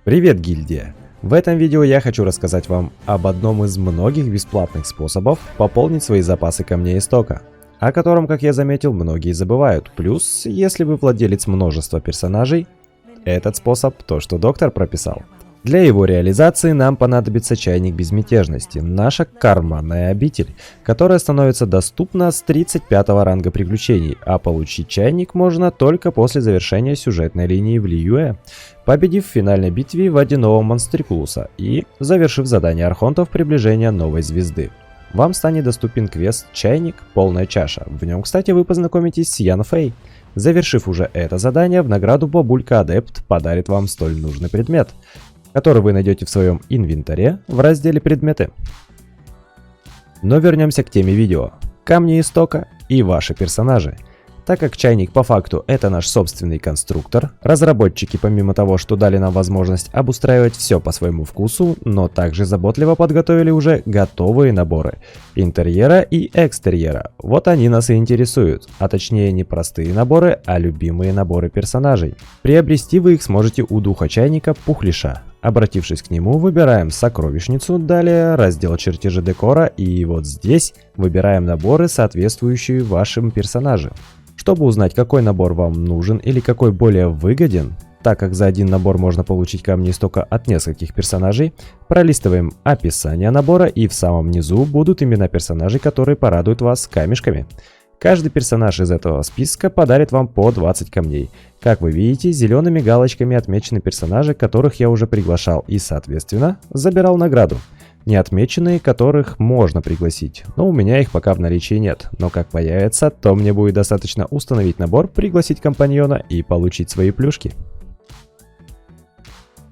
Привет, гильдия! В этом видео я хочу рассказать вам об одном из многих бесплатных способов пополнить свои запасы камней истока, о котором, как я заметил, многие забывают. Плюс, если вы владелец множества персонажей, этот способ то, что доктор прописал. Для его реализации нам понадобится чайник безмятежности, наша карманная обитель, которая становится доступна с 35 ранга приключений, а получить чайник можно только после завершения сюжетной линии в Лиюэ, победив в финальной битве водяного монстрикулуса и завершив задание архонтов приближения новой звезды. Вам станет доступен квест «Чайник. Полная чаша». В нем, кстати, вы познакомитесь с Ян Фэй. Завершив уже это задание, в награду бабулька-адепт подарит вам столь нужный предмет, который вы найдете в своем инвентаре в разделе «Предметы». Но вернемся к теме видео. Камни истока и ваши персонажи. Так как чайник по факту это наш собственный конструктор, разработчики помимо того, что дали нам возможность обустраивать все по своему вкусу, но также заботливо подготовили уже готовые наборы интерьера и экстерьера. Вот они нас и интересуют, а точнее не простые наборы, а любимые наборы персонажей. Приобрести вы их сможете у духа чайника Пухлиша. Обратившись к нему, выбираем сокровищницу, далее раздел чертежи декора, и вот здесь выбираем наборы, соответствующие вашим персонажам. Чтобы узнать, какой набор вам нужен или какой более выгоден, так как за один набор можно получить камни истока от нескольких персонажей, пролистываем описание набора, и в самом низу будут имена персонажей, которые порадуют вас камешками. Каждый персонаж из этого списка подарит вам по 20 камней. Как вы видите, зелеными галочками отмечены персонажи, которых я уже приглашал и, соответственно, забирал награду. Не отмеченные, которых можно пригласить, но у меня их пока в наличии нет. Но как появится, то мне будет достаточно установить набор, пригласить компаньона и получить свои плюшки.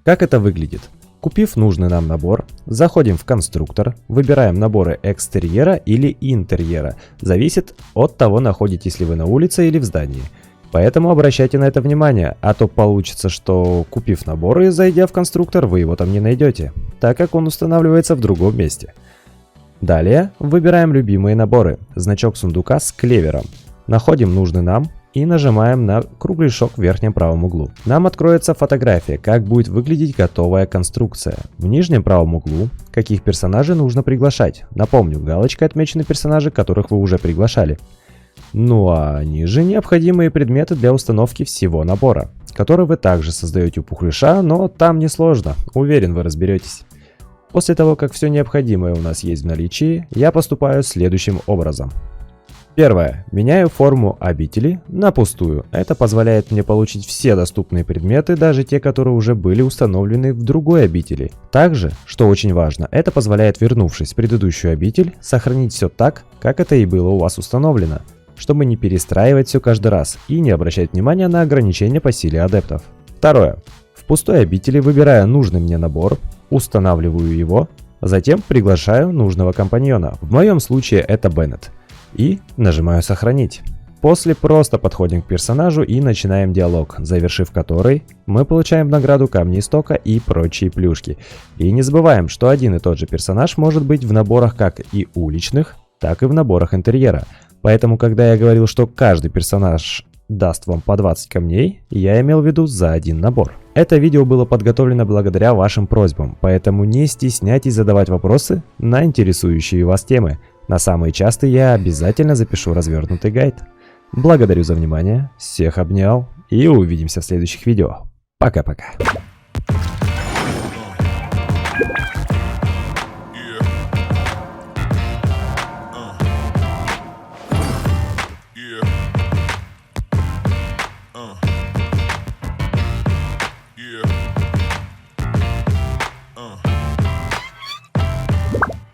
Как это выглядит? Купив нужный нам набор, заходим в конструктор, выбираем наборы экстерьера или интерьера. Зависит от того, находитесь ли вы на улице или в здании. Поэтому обращайте на это внимание, а то получится, что купив набор и зайдя в конструктор, вы его там не найдете, так как он устанавливается в другом месте. Далее выбираем любимые наборы, значок сундука с клевером, находим нужный нам и нажимаем на кругляшок в верхнем правом углу. Нам откроется фотография, как будет выглядеть готовая конструкция. В нижнем правом углу, каких персонажей нужно приглашать. Напомню, галочкой отмечены персонажи, которых вы уже приглашали. Ну а ниже необходимые предметы для установки всего набора, который вы также создаете у Пухлиша, но там не сложно, уверен, вы разберетесь. После того, как все необходимое у нас есть в наличии, я поступаю следующим образом. Первое. Меняю форму обители на пустую. Это позволяет мне получить все доступные предметы, даже те, которые уже были установлены в другой обители. Также, что очень важно, это позволяет, вернувшись в предыдущую обитель, сохранить все так, как это и было у вас установлено, чтобы не перестраивать все каждый раз и не обращать внимания на ограничения по силе адептов. Второе. В пустой обители выбираю нужный мне набор, устанавливаю его, затем приглашаю нужного компаньона. В моем случае это Беннет. И нажимаю «Сохранить». После просто подходим к персонажу и начинаем диалог, завершив который мы получаем награду камни истока и прочие плюшки. И не забываем, что один и тот же персонаж может быть в наборах как и уличных, так и в наборах интерьера. Поэтому, когда я говорил, что каждый персонаж даст вам по 20 камней, я имел в виду за один набор. Это видео было подготовлено благодаря вашим просьбам, поэтому не стесняйтесь задавать вопросы на интересующие вас темы. На самые частые я обязательно запишу развернутый гайд. Благодарю за внимание, всех обнял и увидимся в следующих видео. Пока-пока.